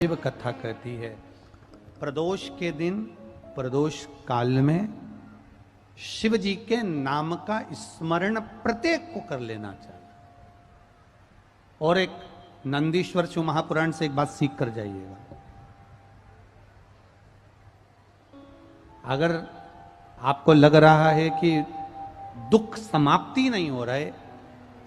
शिव कथा कहती है प्रदोष के दिन प्रदोष काल में शिव जी के नाम का स्मरण प्रत्येक को कर लेना चाहिए। और एक नंदीश्वर शिव महापुराण से एक बात सीख कर जाइएगा। अगर आपको लग रहा है कि दुख समाप्ति नहीं हो रहा है,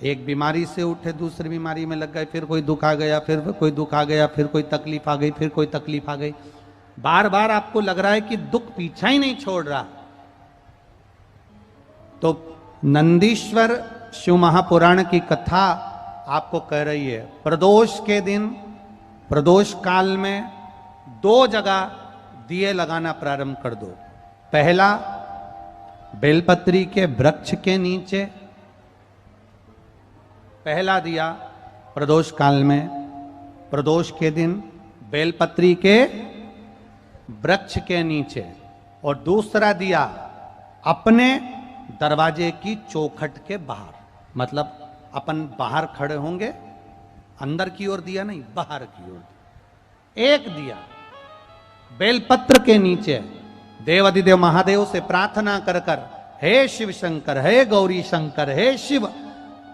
एक बीमारी से उठे दूसरी बीमारी में लग गए, फिर कोई दुख आ गया, फिर कोई दुख आ गया, फिर कोई तकलीफ आ गई, फिर कोई तकलीफ आ गई, बार बार आपको लग रहा है कि दुख पीछा ही नहीं छोड़ रहा, तो नंदीश्वर शिव महापुराण की कथा आपको कह रही है प्रदोष के दिन प्रदोष काल में 2 जगह दिए लगाना प्रारंभ कर दो। पहला बेलपत्री के वृक्ष के नीचे पहला दिया प्रदोष काल में, प्रदोष के दिन बेलपत्री के वृक्ष के नीचे, और दूसरा दिया अपने दरवाजे की चौखट के बाहर। मतलब अपन बाहर खड़े होंगे, अंदर की ओर दिया नहीं, बाहर की ओर एक दिया बेलपत्र के नीचे। देवाधिदेव महादेव से प्रार्थना कर कर, हे शिव शंकर, हे गौरी शंकर, हे शिव,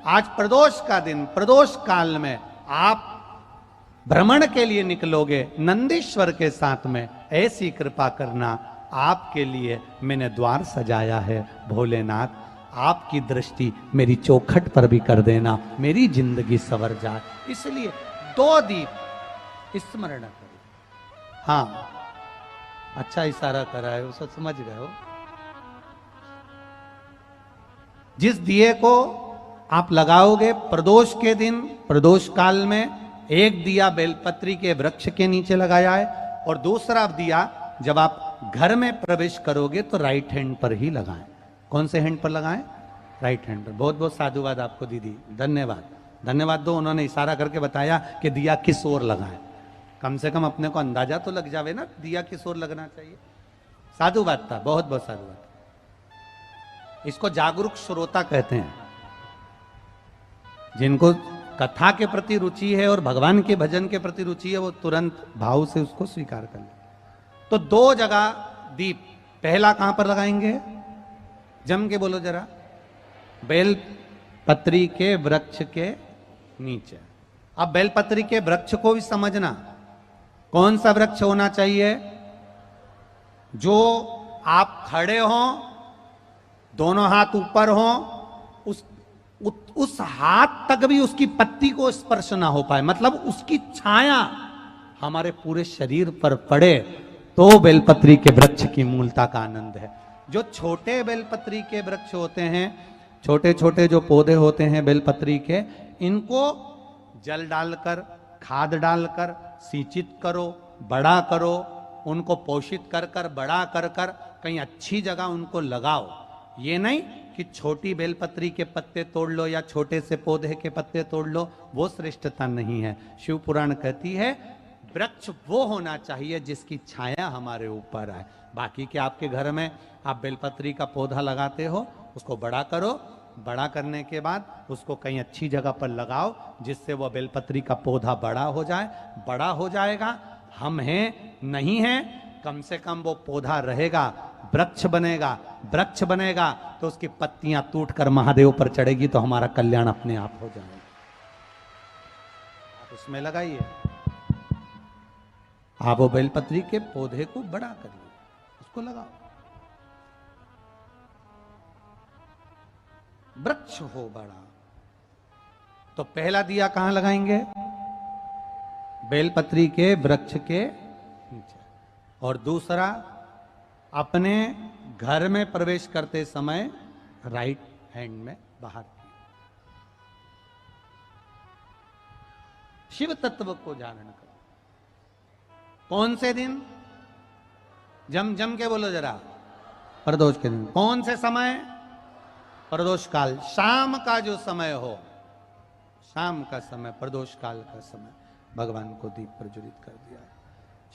आज प्रदोष का दिन, प्रदोष काल में आप भ्रमण के लिए निकलोगे नंदीश्वर के साथ में, ऐसी कृपा करना, आपके लिए मैंने द्वार सजाया है भोलेनाथ, आपकी दृष्टि मेरी चौखट पर भी कर देना, मेरी जिंदगी संवर जाए। इसलिए 2 दीप स्मरण करो। हाँ, अच्छा इशारा करा है, उसे समझ गए हो। जिस दिए को आप लगाओगे प्रदोष के दिन प्रदोष काल में, एक दिया बेलपत्री के वृक्ष के नीचे लगाया है, और दूसरा दिया जब आप घर में प्रवेश करोगे तो राइट हैंड पर ही लगाएं। कौन से हैंड पर लगाएं? राइट हैंड पर। बहुत बहुत साधुवाद आपको दीदी, धन्यवाद, धन्यवाद दो। उन्होंने इशारा करके बताया कि दिया किस ओर लगाएं, कम से कम अपने को अंदाजा तो लग जावे ना दिया किस ओर लगना चाहिए। साधुवाद था, बहुत बहुत साधुवाद। इसको जागरूक श्रोता कहते हैं, जिनको कथा के प्रति रुचि है और भगवान के भजन के प्रति रुचि है, वो तुरंत भाव से उसको स्वीकार कर ले। तो 2 जगह दीप, पहला कहां पर लगाएंगे? जम के बोलो जरा। बेलपत्री के वृक्ष के नीचे। अब बेलपत्री के वृक्ष को भी समझना, कौन सा वृक्ष होना चाहिए? जो आप खड़े हो, दोनों हाथ ऊपर हो, उस हाथ तक भी उसकी पत्ती को स्पर्श ना हो पाए, मतलब उसकी छाया हमारे पूरे शरीर पर पड़े, तो बेलपत्री के वृक्ष की मूलता का आनंद है। जो छोटे बेलपत्री के वृक्ष होते हैं, छोटे छोटे जो पौधे होते हैं बेलपत्री के, इनको जल डालकर, खाद डालकर सिंचित करो, बड़ा करो, उनको पोषित कर कर, बड़ा कर कर कहीं अच्छी जगह उनको लगाओ। ये नहीं कि छोटी बेलपत्री के पत्ते तोड़ लो या छोटे से पौधे के पत्ते तोड़ लो, वो श्रेष्ठता नहीं है। शिव पुराण कहती है वृक्ष वो होना चाहिए जिसकी छाया हमारे ऊपर आए। बाकी के आपके घर में आप बेलपत्री का पौधा लगाते हो, उसको बड़ा करो, बड़ा करने के बाद उसको कहीं अच्छी जगह पर लगाओ जिससे वह बेलपत्री का पौधा बड़ा हो जाए। बड़ा हो जाएगा, हम हैं नहीं हैं, कम से कम वो पौधा रहेगा, वृक्ष बनेगा। वृक्ष बनेगा तो उसकी पत्तियां टूट कर महादेव पर चढ़ेगी, तो हमारा कल्याण अपने आप हो जाएगा। आप उसमें लगाइए, आप वो बेलपत्री के पौधे को बड़ा करिए, उसको लगाओ, वृक्ष हो बड़ा। तो पहला दिया कहां लगाएंगे? बेलपत्री के वृक्ष के नीचे, और दूसरा अपने घर में प्रवेश करते समय राइट हैंड में बाहर। शिव तत्व को जानन करो। कौन से दिन? जम के बोलो जरा। प्रदोष के दिन। कौन से समय? प्रदोष काल, शाम का जो समय हो, शाम का समय, प्रदोष काल का समय, भगवान को दीप प्रज्वलित कर दिया।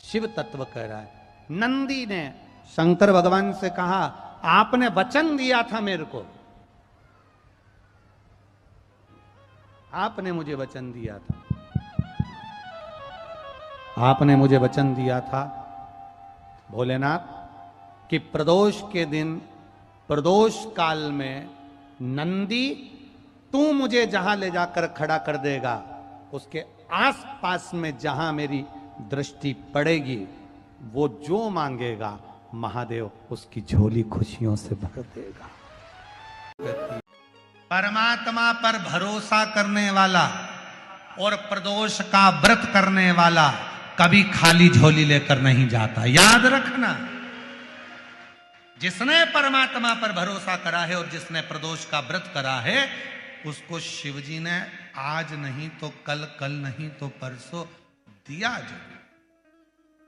शिव तत्व कह रहा है। नंदी ने शंकर भगवान से कहा, आपने वचन दिया था मेरे को, आपने मुझे वचन दिया था, आपने मुझे वचन दिया था भोलेनाथ कि प्रदोष के दिन, प्रदोष काल में नंदी तू मुझे जहां ले जाकर खड़ा कर देगा, उसके आसपास में जहां मेरी दृष्टि पड़ेगी, वो जो मांगेगा महादेव उसकी झोली खुशियों से भर देगा। परमात्मा पर भरोसा करने वाला और प्रदोष का व्रत करने वाला कभी खाली झोली लेकर नहीं जाता, याद रखना। जिसने परमात्मा पर भरोसा करा है और जिसने प्रदोष का व्रत करा है, उसको शिवजी ने आज नहीं तो कल, कल नहीं तो परसों दिया जरूर।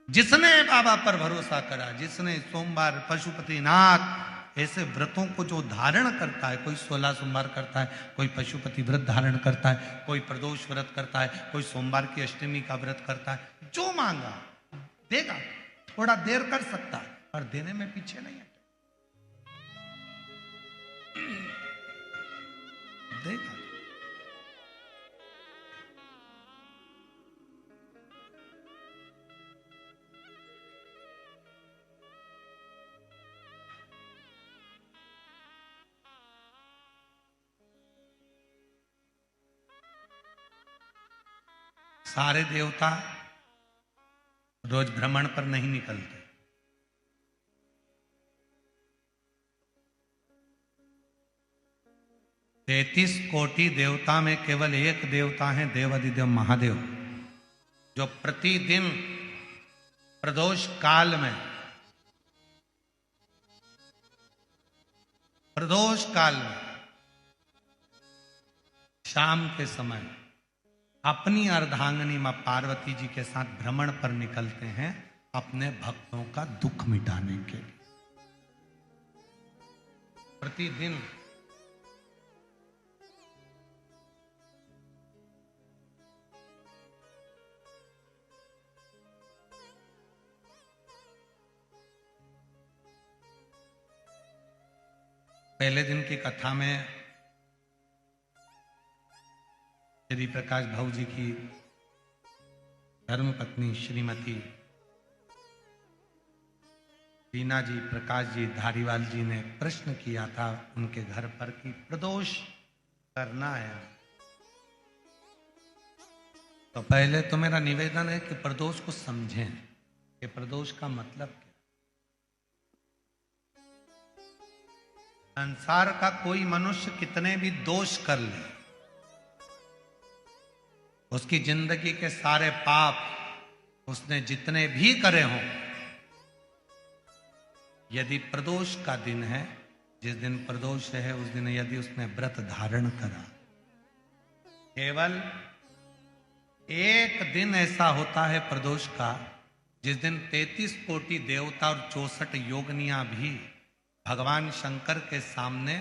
जिसने बाबा पर भरोसा करा, जिसने सोमवार, पशुपतिनाथ ऐसे व्रतों को जो धारण करता है, कोई 16 सोमवार करता है, कोई पशुपति व्रत धारण करता है, कोई प्रदोष व्रत करता है, कोई सोमवार की अष्टमी का व्रत करता है, जो मांगा देगा। थोड़ा देर कर सकता है पर देने में पीछे नहीं है, देगा। सारे देवता रोज भ्रमण पर नहीं निकलते। 33 कोटि देवता में केवल एक देवता है, देवाधिदेव महादेव, जो प्रतिदिन प्रदोष काल में, प्रदोष काल में शाम के समय अपनी अर्धांगिनी मां पार्वती जी के साथ भ्रमण पर निकलते हैं अपने भक्तों का दुख मिटाने के लिए। प्रतिदिन पहले दिन की कथा में श्री प्रकाश भाऊ जी की धर्मपत्नी श्रीमती रीना जी, प्रकाश जी धारीवाल जी ने प्रश्न किया था उनके घर पर कि प्रदोष करना है, तो पहले तो मेरा निवेदन है कि प्रदोष को समझें कि प्रदोष का मतलब क्या। संसार का कोई मनुष्य कितने भी दोष कर ले, उसकी जिंदगी के सारे पाप उसने जितने भी करे हों, यदि प्रदोष का दिन है, जिस दिन प्रदोष है उस दिन यदि उसने व्रत धारण करा, केवल एक दिन ऐसा होता है प्रदोष का जिस दिन 33 कोटि देवता और 64 योगनियां भी भगवान शंकर के सामने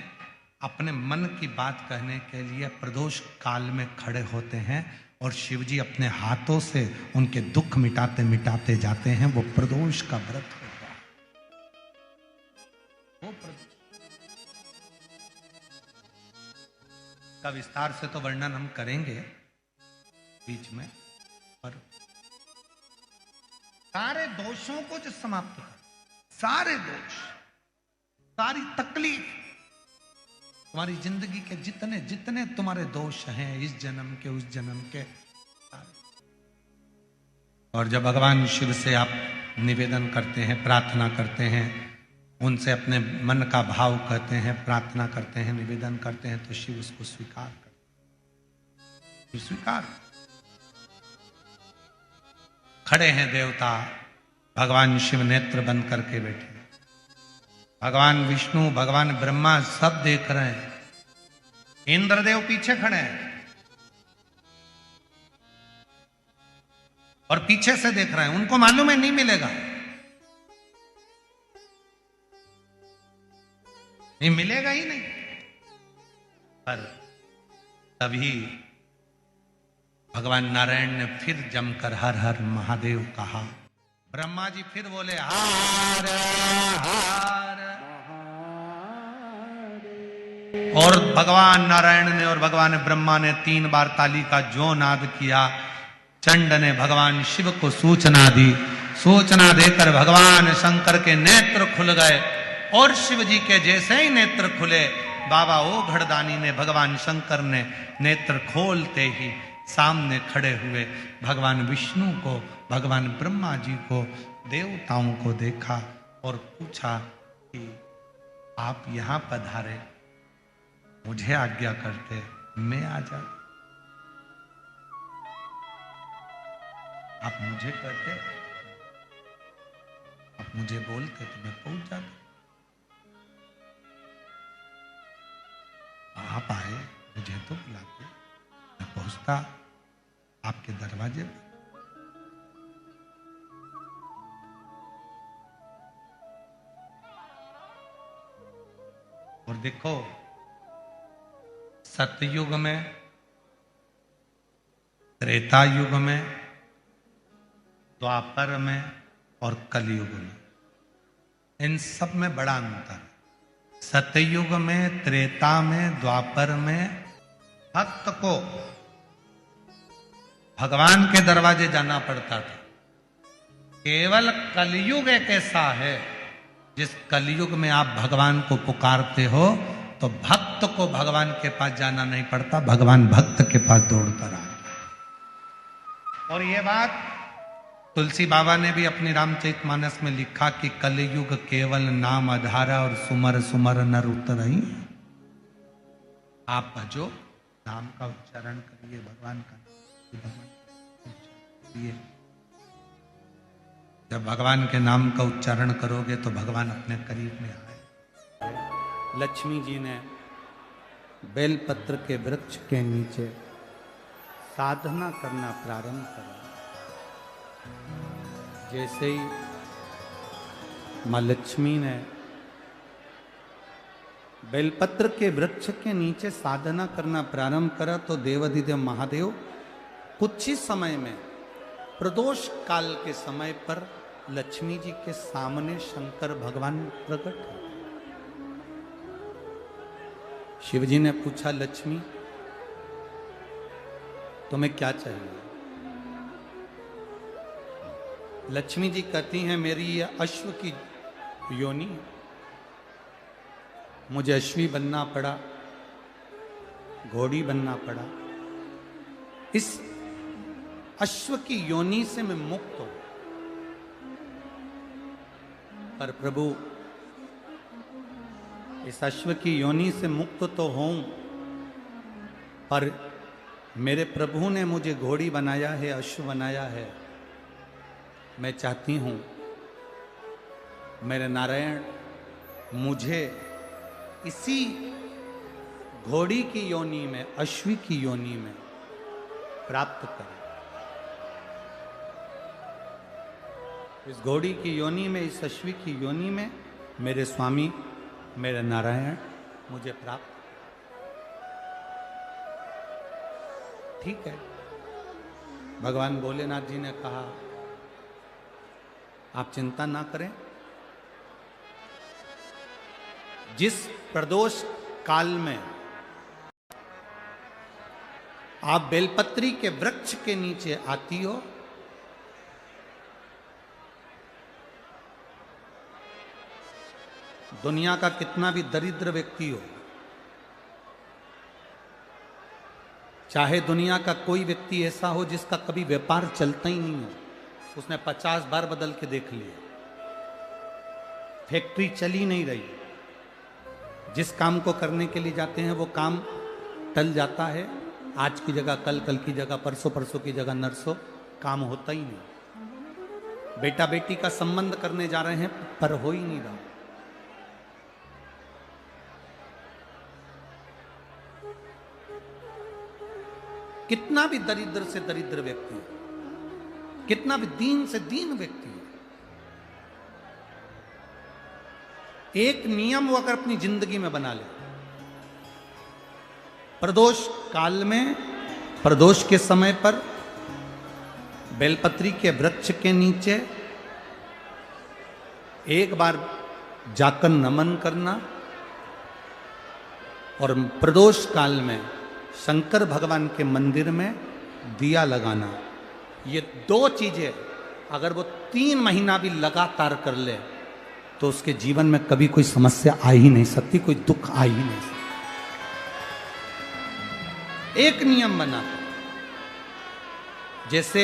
अपने मन की बात कहने के लिए प्रदोष काल में खड़े होते हैं और शिवजी अपने हाथों से उनके दुख मिटाते मिटाते जाते हैं। वो प्रदोष का व्रत होता है। वो का विस्तार से तो वर्णन हम करेंगे बीच में, पर सारे दोषों को जो समाप्त कर, सारे दोष, सारी तकलीफ, तुम्हारी जिंदगी के जितने जितने तुम्हारे दोष हैं इस जन्म के उस जन्म के, और जब भगवान शिव से आप निवेदन करते हैं, प्रार्थना करते हैं, उनसे अपने मन का भाव कहते हैं, प्रार्थना करते हैं, निवेदन करते हैं, तो शिव उसको स्वीकार करते, स्वीकार। खड़े हैं देवता, भगवान शिव नेत्र बंद करके बैठे, भगवान विष्णु, भगवान ब्रह्मा सब देख रहे हैं, इंद्रदेव पीछे खड़े हैं और पीछे से देख रहे हैं। उनको मालूम है नहीं मिलेगा, नहीं मिलेगा ही नहीं, पर तभी भगवान नारायण ने फिर जमकर हर हर महादेव कहा। ब्रह्मा जी फिर बोले हार हार, और भगवान नारायण ने और भगवान ब्रह्मा ने 3 बार ताली का जो नाद किया, चंड ने भगवान शिव को सूचना दी। सूचना देकर भगवान शंकर के नेत्र खुल गए और शिव जी के जैसे ही नेत्र खुले, बाबा ओघड़दानी ने भगवान शंकर ने नेत्र खोलते ही सामने खड़े हुए भगवान विष्णु को, भगवान ब्रह्मा जी को, देवताओं को देखा और पूछा कि आप यहां पधारे, मुझे आज्ञा करते मैं आ जाता, आप मुझे कहते, आप मुझे बोलते तो मैं पहुंच जाता। आप आए, मुझे तो बुलाते, मैं पहुंचता आपके दरवाजे पर। और देखो, सतयुग में, त्रेता युग में, द्वापर में और कलयुग में, इन सब में बड़ा अंतर है। सतयुग में, त्रेता में, द्वापर में भक्त को भगवान के दरवाजे जाना पड़ता था। केवल कलयुग एक ऐसा है, जिस कलयुग में आप भगवान को पुकारते हो तो भक्त को भगवान के पास जाना नहीं पड़ता, भगवान भक्त के पास दौड़कर आता है। और ये बात तुलसी बाबा ने भी अपनी रामचरितमानस में लिखा कि कलयुग केवल नाम आधारा और सुमर सुमर नर उतरई। आप भजो, नाम का उच्चारण करिए, भगवान का करिए। जब भगवान के नाम का उच्चारण करोगे तो भगवान अपने करीब में आए। लक्ष्मी जी ने बेलपत्र के वृक्ष के नीचे साधना करना प्रारंभ करा। जैसे ही मां लक्ष्मी ने बेलपत्र के वृक्ष के नीचे साधना करना प्रारंभ करा तो देवाधिदेव महादेव कुछ ही समय में, प्रदोष काल के समय पर लक्ष्मी जी के सामने शंकर भगवान प्रकट हुए। शिव जी ने पूछा, लक्ष्मी तुम्हें क्या चाहिए? लक्ष्मी जी कहती हैं, मेरी ये अश्व की योनि, मुझे अश्वी बनना पड़ा, घोड़ी बनना पड़ा, इस अश्व की योनि से मैं मुक्त हूं। पर प्रभु, इस अश्व की योनि से मुक्त तो हूं, पर मेरे प्रभु ने मुझे घोड़ी बनाया है, अश्व बनाया है। मैं चाहती हूं मेरे नारायण मुझे इसी घोड़ी की योनि में, अश्वी की योनि में प्राप्त करें। इस घोड़ी की योनि में, इस अश्वी की योनि में मेरे स्वामी, मेरे नारायण मुझे प्राप्त। ठीक है, भगवान भोलेनाथ जी ने कहा, आप चिंता ना करें, जिस प्रदोष काल में आप बेलपत्री के वृक्ष के नीचे आती हो, दुनिया का कितना भी दरिद्र व्यक्ति हो, चाहे दुनिया का कोई व्यक्ति ऐसा हो जिसका कभी व्यापार चलता ही नहीं हो, उसने 50 बार बदल के देख लिया, फैक्ट्री चली नहीं रही, जिस काम को करने के लिए जाते हैं वो काम टल जाता है, आज की जगह कल, कल की जगह परसों, परसों की जगह नरसों, काम होता ही नहीं। बेटा बेटी का संबंध करने जा रहे हैं पर हो ही नहीं रहा। कितना भी दरिद्र से दरिद्र व्यक्ति हो, कितना भी दीन से दीन व्यक्ति हो, एक नियम वो अगर अपनी जिंदगी में बना ले, प्रदोष काल में, प्रदोष के समय पर बेलपत्री के वृक्ष के नीचे एक बार जाकर नमन करना और प्रदोष काल में शंकर भगवान के मंदिर में दिया लगाना, ये दो चीजें अगर वो 3 महीना भी लगातार कर ले तो उसके जीवन में कभी कोई समस्या आ ही नहीं सकती, कोई दुख आ ही नहीं सकता। एक नियम बना, जैसे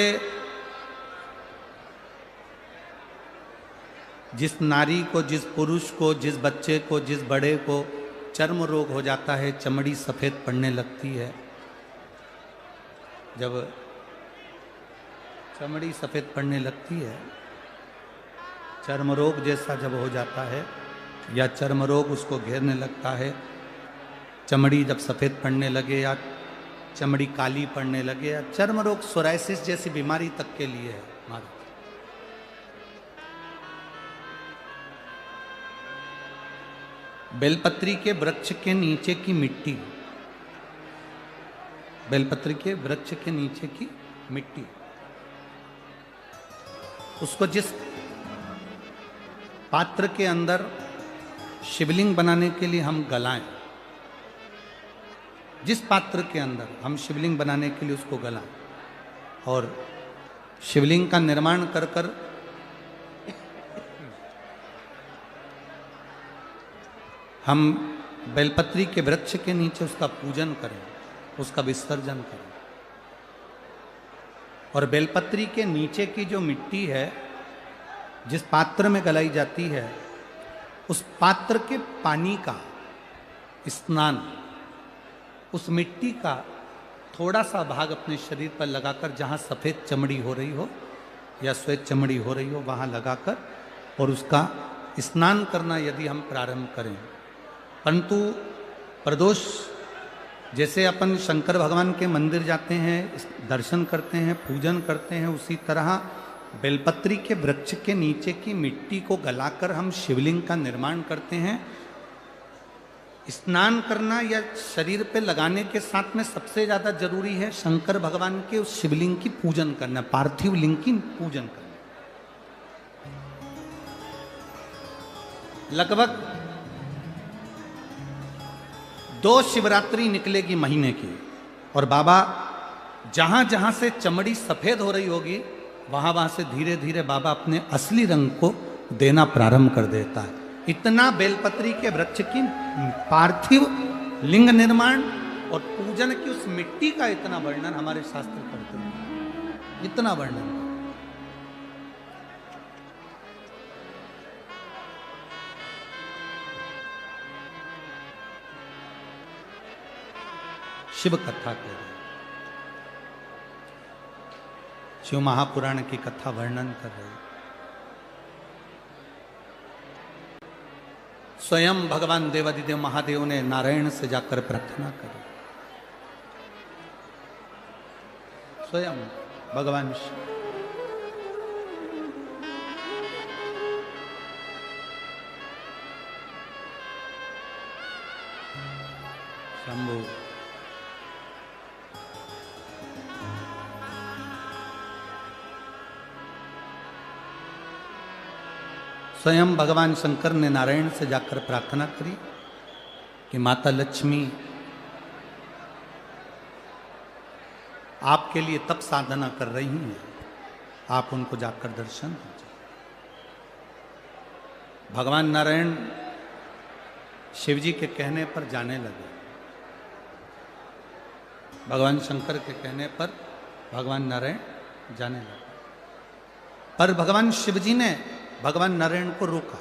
जिस नारी को, जिस पुरुष को, जिस बच्चे को, जिस बड़े को चर्म रोग हो जाता है, चमड़ी सफेद पड़ने लगती है, जब चमड़ी सफेद पड़ने लगती है, चर्म रोग जैसा जब हो जाता है या चर्म रोग उसको घेरने लगता है, चमड़ी जब सफेद पड़ने लगे या चमड़ी काली पड़ने लगे या चर्म रोग सोराइसिस जैसी बीमारी तक के लिए है हमारा। बेलपत्री के वृक्ष के नीचे की मिट्टी, बेलपत्री के वृक्ष के नीचे की मिट्टी, उसको जिस पात्र के अंदर शिवलिंग बनाने के लिए हम गलाएं, जिस पात्र के अंदर हम शिवलिंग बनाने के लिए उसको गलाएं और शिवलिंग का निर्माण कर कर हम बेलपत्री के वृक्ष के नीचे उसका पूजन करें, उसका विसर्जन करें। और बेलपत्री के नीचे की जो मिट्टी है, जिस पात्र में गलाई जाती है, उस पात्र के पानी का स्नान, उस मिट्टी का थोड़ा सा भाग अपने शरीर पर लगाकर, जहाँ सफ़ेद चमड़ी हो रही हो या श्वेत चमड़ी हो रही हो वहाँ लगाकर और उसका स्नान करना यदि हम प्रारंभ करें। परंतु प्रदोष, जैसे अपन शंकर भगवान के मंदिर जाते हैं, दर्शन करते हैं, पूजन करते हैं, उसी तरह बेलपत्री के वृक्ष के नीचे की मिट्टी को गलाकर हम शिवलिंग का निर्माण करते हैं। स्नान करना या शरीर पे लगाने के साथ में सबसे ज्यादा जरूरी है शंकर भगवान के उस शिवलिंग की पूजन करना, पार्थिव लिंग की पूजन करना। लगभग 2 शिवरात्रि निकलेगी महीने की और बाबा जहां जहां से चमड़ी सफेद हो रही होगी वहां वहां से धीरे धीरे बाबा अपने असली रंग को देना प्रारंभ कर देता है। इतना बेलपत्री के वृक्ष की पार्थिव लिंग निर्माण और पूजन की उस मिट्टी का इतना वर्णन हमारे शास्त्र करते हैं, इतना वर्णन। शिव कथा कह रहे, शिव महापुराण की कथा वर्णन कर रहे। स्वयं भगवान देवादिदेव महादेव ने नारायण से जाकर प्रार्थना करी। स्वयं भगवान शंभु स्वयं भगवान शंकर ने नारायण से जाकर प्रार्थना करी कि माता लक्ष्मी आपके लिए तप साधना कर रही हैं, आप उनको जाकर दर्शन दीजिए। भगवान नारायण शिव जी के कहने पर जाने लगे। भगवान शंकर के कहने पर भगवान नारायण जाने लगे, पर भगवान शिव जी ने भगवान नारायण को रोका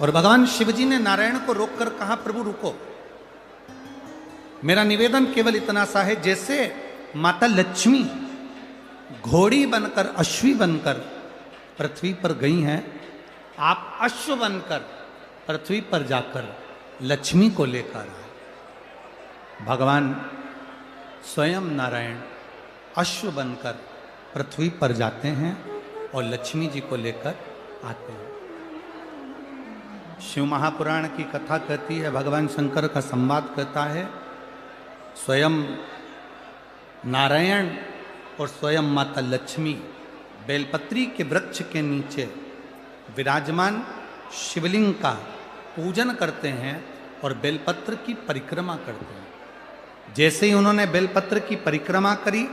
और भगवान शिव जी ने नारायण को रोककर कहा, प्रभु रुको, मेरा निवेदन केवल इतना सा है, जैसे माता लक्ष्मी घोड़ी बनकर, अश्वी बनकर पृथ्वी पर गई हैं, आप अश्व बनकर पृथ्वी पर जाकर लक्ष्मी को लेकर आए। भगवान स्वयं नारायण अश्व बनकर पृथ्वी पर जाते हैं और लक्ष्मी जी को लेकर आते हैं। शिव महापुराण की कथा कहती है, भगवान शंकर का संवाद कहता है, स्वयं नारायण और स्वयं माता लक्ष्मी बेलपत्री के वृक्ष के नीचे विराजमान शिवलिंग का पूजन करते हैं और बेलपत्र की परिक्रमा करते हैं। जैसे ही उन्होंने बेलपत्र की परिक्रमा करी,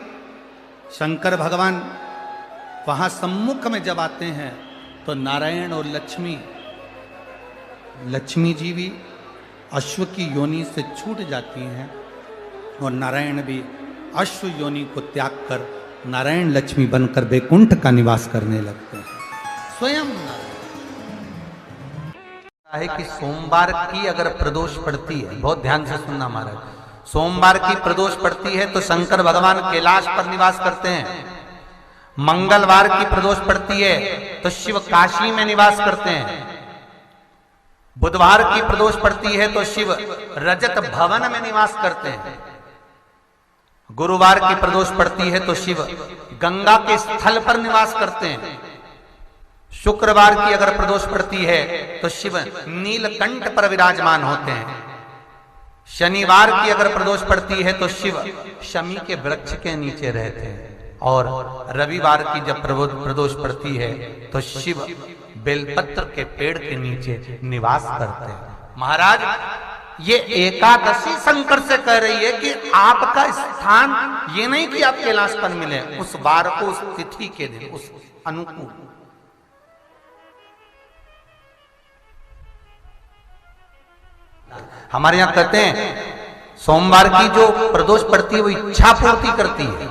शंकर भगवान वहां सम्मुख में जब आते हैं तो नारायण और लक्ष्मी जी भी अश्व की योनि से छूट जाती हैं और नारायण भी अश्व योनि को त्याग कर नारायण लक्ष्मी बनकर वैकुंठ का निवास करने लगते हैं। स्वयं है कि सोमवार की अगर प्रदोष पड़ती है, बहुत ध्यान से सुनना महाराज, सोमवार की प्रदोष पड़ती है तो शंकर भगवान कैलाश पर निवास करते हैं। मंगलवार की प्रदोष पड़ती है तो शिव काशी में निवास करते हैं। बुधवार की प्रदोष पड़ती है तो शिव रजत भवन में निवास करते हैं। गुरुवार की प्रदोष पड़ती है तो शिव गंगा के स्थल पर निवास करते हैं। शुक्रवार की अगर प्रदोष पड़ती है तो शिव नीलकंठ पर विराजमान होते हैं। शनिवार की अगर प्रदोष पड़ती है तो शिव शमी के वृक्ष के नीचे रहते हैं। और रविवार की जब प्रदोष पड़ती है तो शिव बेलपत्र के पेड़ के नीचे निवास करते हैं। महाराज ये एकादशी शंकर से कह रही है कि आपका स्थान ये नहीं कि आप कैलाश पर मिले, उस वार को, उस तिथि के दिन, उस अनुकूल। हमारे यहां कहते हैं सोमवार की जो प्रदोष पड़ती है वो इच्छा पूर्ति करती है।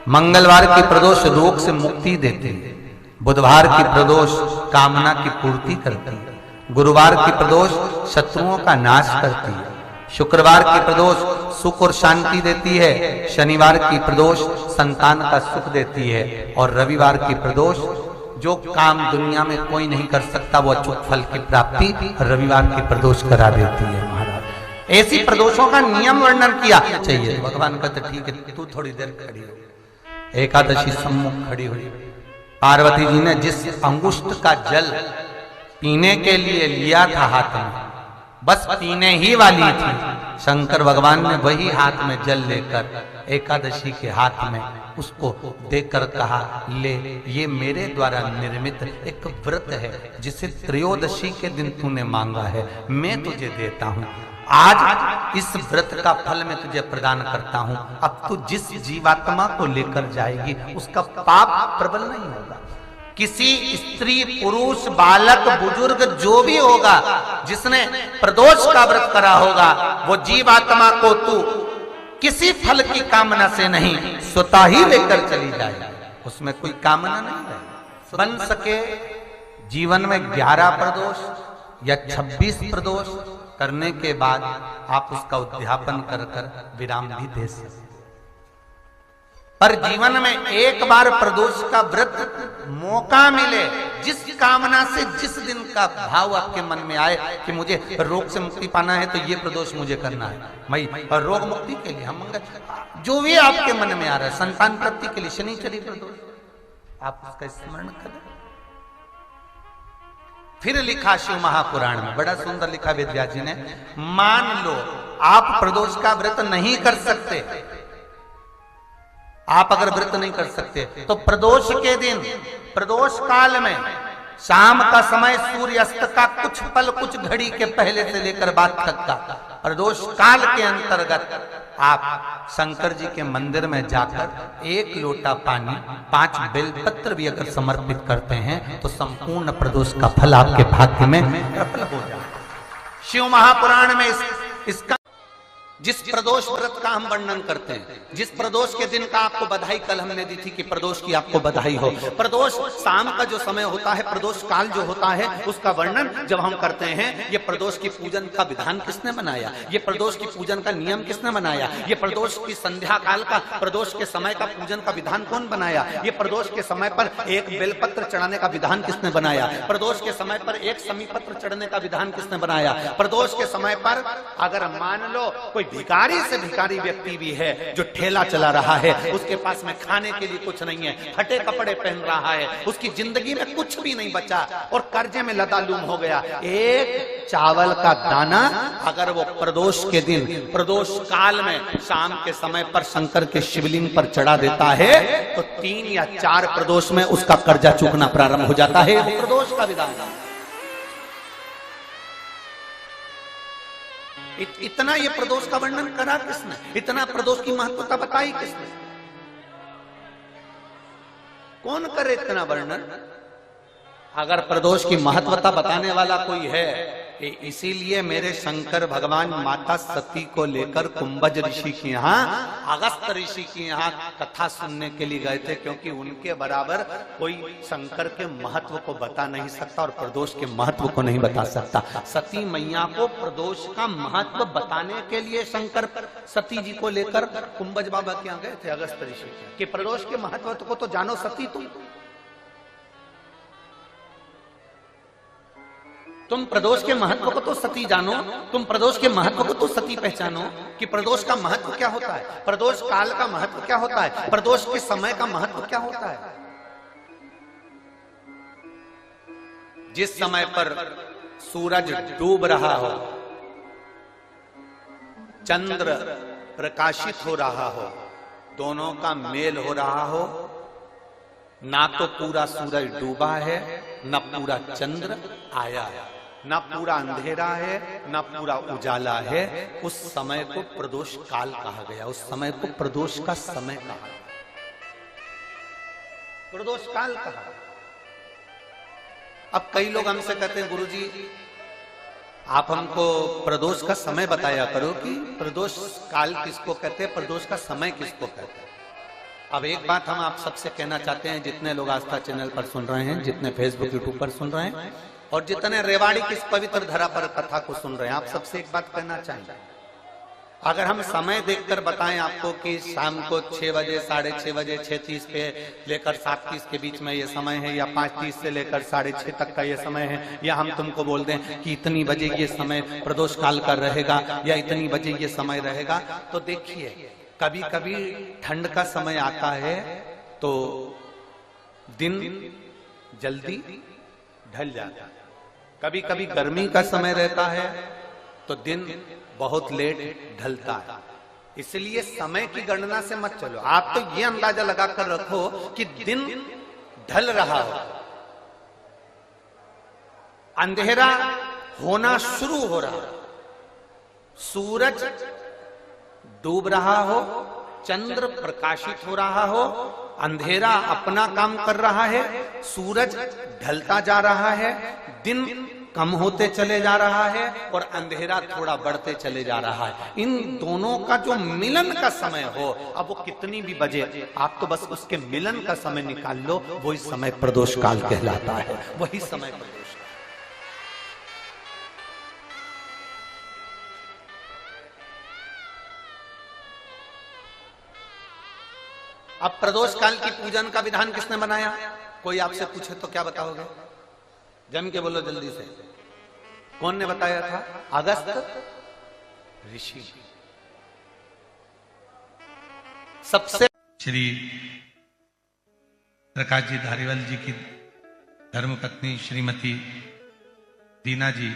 मंगलवार की प्रदोष रोग से मुक्ति देती है। बुधवार की प्रदोष कामना की पूर्ति करती है। गुरुवार की प्रदोष शत्रुओं का नाश करती है। शुक्रवार की प्रदोष सुख और शांति देती है। शनिवार की प्रदोष संतान का सुख देती है। और रविवार की प्रदोष जो काम दुनिया में कोई नहीं कर सकता वो अचूक फल की प्राप्ति रविवार की प्रदोष करा देती है। महाराज ऐसी प्रदोषों का नियम वर्णन किया चाहिए। भगवान कहते ठीक है तू थोड़ी देर खड़ी हो। एकादशी सम्मुख खड़ी हुई। पार्वती जी ने जिस अंगुष्ठ का जल पीने के लिए लिया था हाथ में, बस पीने ही वाली थी, शंकर भगवान ने वही हाथ में जल लेकर एकादशी के हाथ में उसको देकर कहा ले, ये मेरे द्वारा निर्मित एक व्रत है जिसे त्रयोदशी के दिन तूने मांगा है, मैं तुझे देता हूं। आज इस व्रत का फल मैं तुझे प्रदान करता हूं। अब तू जिस जीवात्मा को लेकर जाएगी उसका पाप प्रबल नहीं होगा। किसी स्त्री, पुरुष, बालक, बुजुर्ग जो भी होगा जिसने प्रदोष का व्रत करा होगा वो जीवात्मा को तू किसी फल की कामना से नहीं स्वतः ही लेकर चली जाए। उसमें कोई कामना नहीं है। बन सके जीवन में 11 प्रदोष या 26 प्रदोष करने के बाद आप उसका उद्यापन कर कर विराम भी दे सकते। पर जीवन में एक बार प्रदोष का व्रत मौका मिले, जिस कामना से जिस दिन का भाव आपके मन में आए कि मुझे रोग से मुक्ति पाना है तो ये प्रदोष मुझे करना है, मैं रोग मुक्ति के लिए हम मंगल जो भी आपके मन में आ रहा है, संतान प्राप्ति के लिए शनिचरी प्रदोष, आप उसका स्मरण करें। फिर लिखा शिव महापुराण में, बड़ा सुंदर लिखा वेदव्यास जी ने, मान लो आप प्रदोष का व्रत नहीं कर सकते, आप अगर व्रत नहीं कर सकते तो प्रदोष के दिन, प्रदोष काल में शाम का समय सूर्यास्त का कुछ पल, कुछ घड़ी के पहले से लेकर बाद तक का प्रदोष काल के अंतर्गत आप शंकर जी के मंदिर में जाकर 1 लोटा पानी, 5 बेलपत्र भी अगर समर्पित करते हैं तो संपूर्ण प्रदोष का फल आपके भाग्य में प्रबल हो जाए। शिव महापुराण में इसका जिस प्रदोष व्रत का हम वर्णन करते हैं, जिस प्रदोष के दिन का आपको बधाई कल हमने दी थी कि प्रदोष की आपको बधाई हो, प्रदोष शाम का जो समय होता है, प्रदोष काल जो होता है उसका वर्णन जब हम करते हैं, ये प्रदोष की पूजन का विधान किसने बनाया, ये प्रदोष की पूजन का नियम किसने बनाया, ये प्रदोष की संध्या काल का, प्रदोष के समय का पूजन का विधान कौन बनाया, ये प्रदोष के समय पर 1 बेलपत्र चढ़ाने का विधान किसने बनाया, प्रदोष के समय पर 1 समीपत्र चढ़ने का विधान किसने बनाया, प्रदोष के समय पर अगर मान लो कोई भिखारी से भिखारी व्यक्ति भी है जो ठेला चला रहा है, उसके पास में खाने के लिए कुछ नहीं है, फटे कपड़े पहन रहा है, उसकी जिंदगी में कुछ भी नहीं बचा और कर्जे में लदालूम हो गया, 1 चावल का दाना अगर वो प्रदोष के दिन, प्रदोष काल में शाम के समय पर शंकर के शिवलिंग पर चढ़ा देता है तो 3 या 4 प्रदोष में उसका कर्जा चूकना प्रारंभ हो जाता है। प्रदोष का विधान इतना ये प्रदोष का वर्णन करा किसने? इतना प्रदोष की महत्वता बताई किसने? कौन करे इतना वर्णन? अगर प्रदोष की महत्वता बताने वाला कोई है, इसीलिए मेरे शंकर भगवान माता सती को लेकर कुंभज ऋषि के यहाँ, अगस्त ऋषि के यहाँ कथा सुनने के लिए गए थे, क्योंकि उनके बराबर कोई शंकर के महत्व को बता नहीं सकता और प्रदोष के महत्व को नहीं बता सकता। सती मैया को प्रदोष का महत्व बताने के लिए शंकर सती जी को लेकर कुंभज बाबा के यहाँ गए थे, अगस्त ऋषि के, प्रदोष के महत्व को तो जानो सती तुम प्रदोष के महत्व को तो सती जानो, तुम प्रदोष के महत्व को तो सती पहचानो कि प्रदोष का महत्व क्या होता है, प्रदोष काल का महत्व क्या होता है, प्रदोष के समय का महत्व क्या होता है। जिस समय पर सूरज डूब रहा हो, चंद्र प्रकाशित हो रहा हो, दोनों का मेल हो रहा हो, ना तो पूरा सूरज डूबा है, ना पूरा चंद्र आया है, ना पूरा अंधेरा है, ना पूरा उजाला है, उस समय को प्रदोष काल कहा गया। उस समय को प्रदोष का समय कहा, प्रदोष काल कहा। अब कई लोग हमसे कहते हैं, गुरुजी आप हमको प्रदोष का समय बताया करो कि प्रदोष काल किसको कहते हैं, प्रदोष का समय किसको कहते हैं। अब एक बात हम आप सबसे कहना चाहते हैं, जितने लोग आस्था चैनल पर सुन रहे हैं, जितने फेसबुक यूट्यूब पर सुन रहे हैं और जितने रेवाड़ी की इस पवित्र धरा पर कथा को सुन रहे हैं, आप सबसे एक बात कहना चाहेंगे, अगर हम समय देखकर बताएं आपको कि शाम को 6 बजे, 6:30 बजे, 6:30 पे लेकर 7:30 के बीच में ये समय है, या 5:30 से लेकर 6:30 तक का ये समय है, या हम तुमको बोल दें कि इतनी बजे ये समय प्रदोष काल का रहेगा या इतनी बजे ये समय रहेगा, तो देखिए कभी कभी ठंड का समय आता है तो दिन जल्दी ढल जाता है, कभी कभी गर्मी का समय रहता है तो दिन बहुत लेट ढलता है। इसलिए समय की गणना से मत चलो, आप तो ये अंदाजा लगाकर रखो कि दिन ढल रहा हो, अंधेरा होना शुरू हो रहा, सूरज डूब रहा हो, चंद्र प्रकाशित हो रहा हो, अंधेरा अपना काम कर रहा है, सूरज ढलता जा रहा है, दिन कम होते चले जा रहा है और अंधेरा थोड़ा बढ़ते चले जा रहा है। इन दोनों का जो मिलन का समय हो, अब वो कितनी भी बजे, आप तो बस उसके मिलन का समय निकाल लो, वही समय प्रदोष काल कहलाता है, वही समय प्रदोष। अब प्रदोष काल की पूजन का विधान किसने बनाया? कोई आपसे पूछे तो क्या बताओगे? जम के बोलो जल्दी से, कौन ने बताया था? अगस्त ऋषि। सबसे श्री प्रकाश जी धारीवाल जी की धर्मपत्नी श्रीमती दीना जी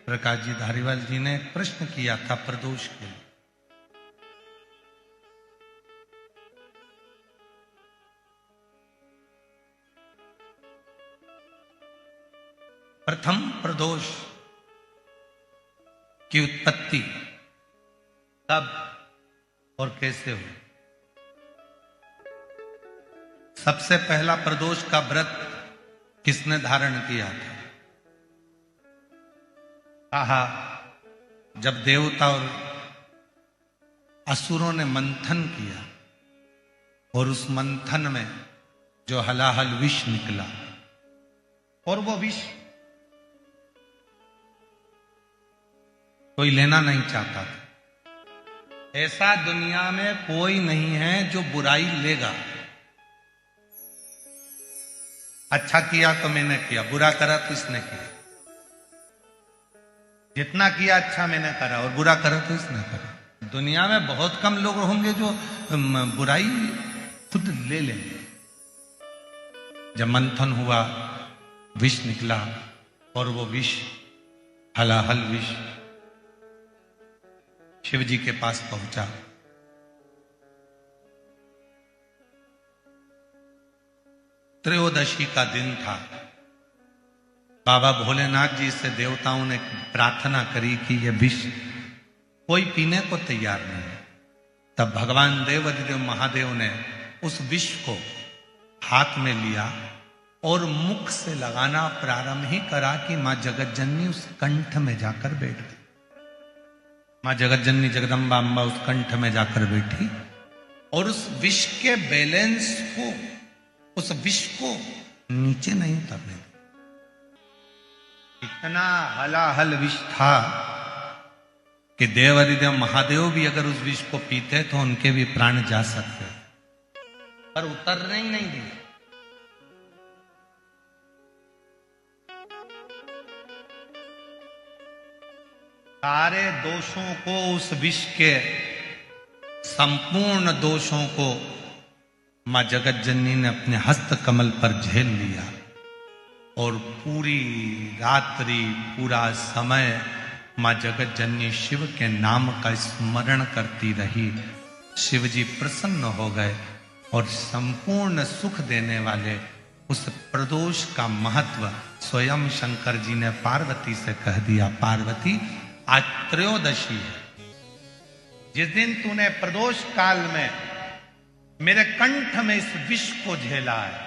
प्रकाश जी धारीवाल जी ने प्रश्न किया था प्रदोष के लिए। प्रथम प्रदोष की उत्पत्ति कब और कैसे हुई? सबसे पहला प्रदोष का व्रत किसने धारण किया था? कहा जब देवता और असुरों ने मंथन किया और उस मंथन में जो हलाहल विष निकला, और वो विष कोई लेना नहीं चाहता था। ऐसा दुनिया में कोई नहीं है जो बुराई लेगा। अच्छा किया तो मैंने किया, बुरा करा तो इसने किया। जितना किया अच्छा मैंने करा और बुरा करा तो इसने करा। दुनिया में बहुत कम लोग होंगे जो बुराई खुद ले लेंगे। जब मंथन हुआ, विष निकला और वो विष हलाहल विष शिव जी के पास पहुंचा। त्रयोदशी का दिन था। बाबा भोलेनाथ जी से देवताओं ने प्रार्थना करी कि यह विष कोई पीने को तैयार नहीं है। तब भगवान देवाधिदेव महादेव ने उस विष को हाथ में लिया और मुख से लगाना प्रारंभ ही करा कि मां जगतजननी उस कंठ में जाकर बैठ गई। मां जगतजननी जगदम्बा अम्बा उस कंठ में जाकर बैठी और उस विष के बैलेंस को, उस विष को नीचे नहीं उतरने दी। इतना हलाहल विष था कि देवाधिदेव महादेव भी अगर उस विष को पीते तो उनके भी प्राण जा सकते, पर उतरने ही नहीं दी। सारे दोषों को, उस विष के संपूर्ण दोषों को मां जगतजननी ने अपने हस्त कमल पर झेल लिया और पूरी रात्रि, पूरा समय मां जगतजननी शिव के नाम का स्मरण करती रही। शिव जी प्रसन्न हो गए और संपूर्ण सुख देने वाले उस प्रदोष का महत्व स्वयं शंकर जी ने पार्वती से कह दिया। पार्वती, आज त्रयोदशी है, जिस दिन तूने प्रदोष काल में मेरे कंठ में इस विष को झेला है,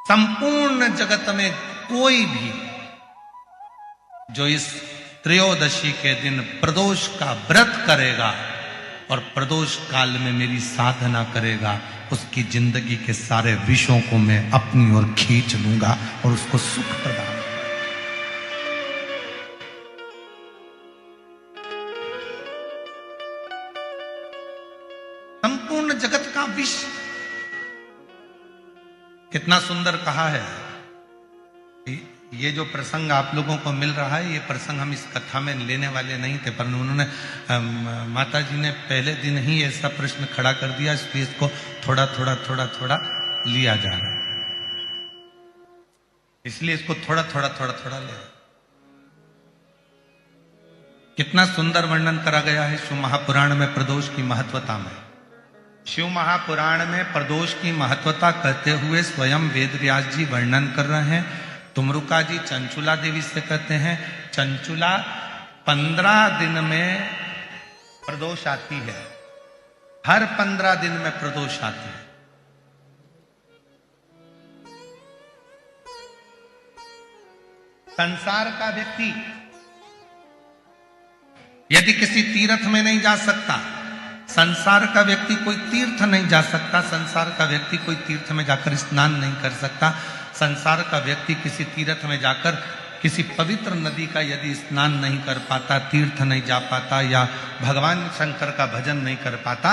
संपूर्ण जगत में कोई भी जो इस त्रयोदशी के दिन प्रदोष का व्रत करेगा और प्रदोष काल में मेरी साधना करेगा, उसकी जिंदगी के सारे विषयों को मैं अपनी ओर खींच लूंगा और उसको सुख प्रदान। संपूर्ण जगत का विष, कितना सुंदर कहा है। ये जो प्रसंग आप लोगों को मिल रहा है, ये प्रसंग हम इस कथा में लेने वाले नहीं थे, पर उन्होंने माता जी ने पहले दिन ही ऐसा प्रश्न खड़ा कर दिया, इसलिए इसको थोड़ा थोड़ा थोड़ा थोड़ा लिया जा रहा है, इसलिए इसको थोड़ा थोड़ा थोड़ा थोड़ा ले। कितना सुंदर वर्णन करा गया है शिव महापुराण में प्रदोष की महत्वता में। शिव महापुराण में प्रदोष की महत्वता कहते हुए स्वयं वेद व्यास जी वर्णन कर रहे हैं। तुमरुका जी चंचुला देवी से कहते हैं, चंचुला 15 दिन में प्रदोष आती है, हर 15 दिन में प्रदोष आती है। संसार का व्यक्ति यदि किसी तीर्थ में नहीं जा सकता, संसार का व्यक्ति कोई तीर्थ नहीं जा सकता, संसार का व्यक्ति कोई तीर्थ में जाकर स्नान नहीं कर सकता, संसार का व्यक्ति किसी तीर्थ में जाकर किसी पवित्र नदी का यदि स्नान नहीं कर पाता, तीर्थ नहीं जा पाता, या भगवान शंकर का भजन नहीं कर पाता,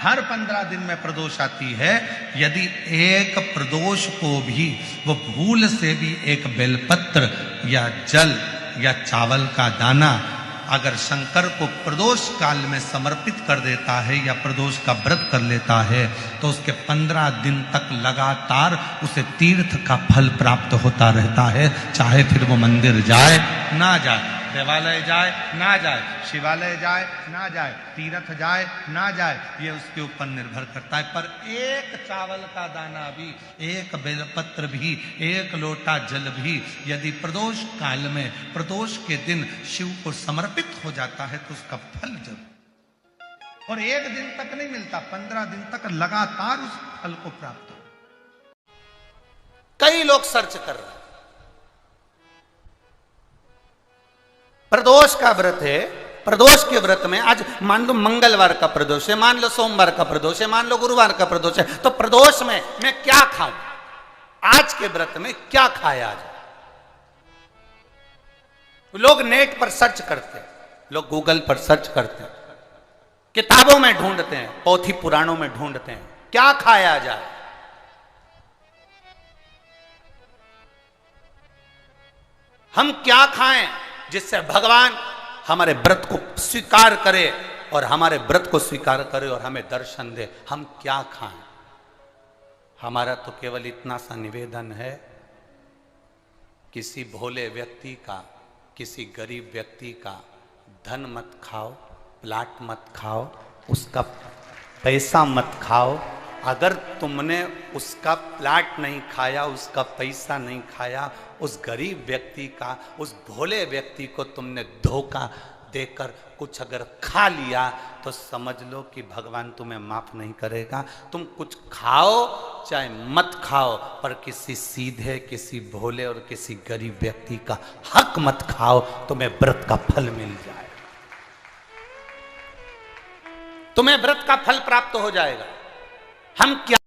हर 15 दिन में प्रदोष आती है। यदि एक प्रदोष को भी वो भूल से भी एक बेलपत्र या जल या चावल का दाना अगर शंकर को प्रदोष काल में समर्पित कर देता है या प्रदोष का व्रत कर लेता है, तो उसके 15 दिन तक लगातार उसे तीर्थ का फल प्राप्त होता रहता है। चाहे फिर वो मंदिर जाए ना जाए, देवालय जाए ना जाए, शिवालय जाए ना जाए, तीर्थ जाए ना जाए, ये उसके ऊपर निर्भर करता है। पर एक चावल का दाना भी, एक बेलपत्र भी, एक लोटा जल भी यदि प्रदोष काल में, प्रदोष के दिन शिव को समर्पित हो जाता है तो उसका फल जब, और एक दिन तक नहीं मिलता, 15 दिन तक लगातार उस फल को प्राप्त हो। कई लोग सर्च कर रहे हैं, प्रदोष का व्रत है, प्रदोष के व्रत में आज मान लो मंगलवार का प्रदोष है, मान लो सोमवार का प्रदोष है, मान लो गुरुवार का प्रदोष है, तो प्रदोष में मैं क्या खाऊं, आज के व्रत में क्या खाया जाए। लोग नेट पर सर्च करते हैं, लोग गूगल पर सर्च करते हैं, किताबों में ढूंढते हैं, पोथी पुराणों में ढूंढते हैं, क्या खाया जाए। हम क्या खाएं जिससे भगवान हमारे व्रत को स्वीकार करे और हमारे व्रत को स्वीकार करे और हमें दर्शन दे। हम क्या खाएं? हमारा तो केवल इतना सा निवेदन है, किसी भोले व्यक्ति का, किसी गरीब व्यक्ति का धन मत खाओ, प्लाट मत खाओ, उसका पैसा मत खाओ। अगर तुमने उसका प्लाट नहीं खाया, उसका पैसा नहीं खाया, उस गरीब व्यक्ति का, उस भोले व्यक्ति को तुमने धोखा देकर कुछ अगर खा लिया तो समझ लो कि भगवान तुम्हें माफ नहीं करेगा। तुम कुछ खाओ चाहे मत खाओ, पर किसी सीधे, किसी भोले और किसी गरीब व्यक्ति का हक मत खाओ, तुम्हें व्रत का फल मिल जाएगा, तुम्हें व्रत का फल प्राप्त हो जाएगा। हम क्या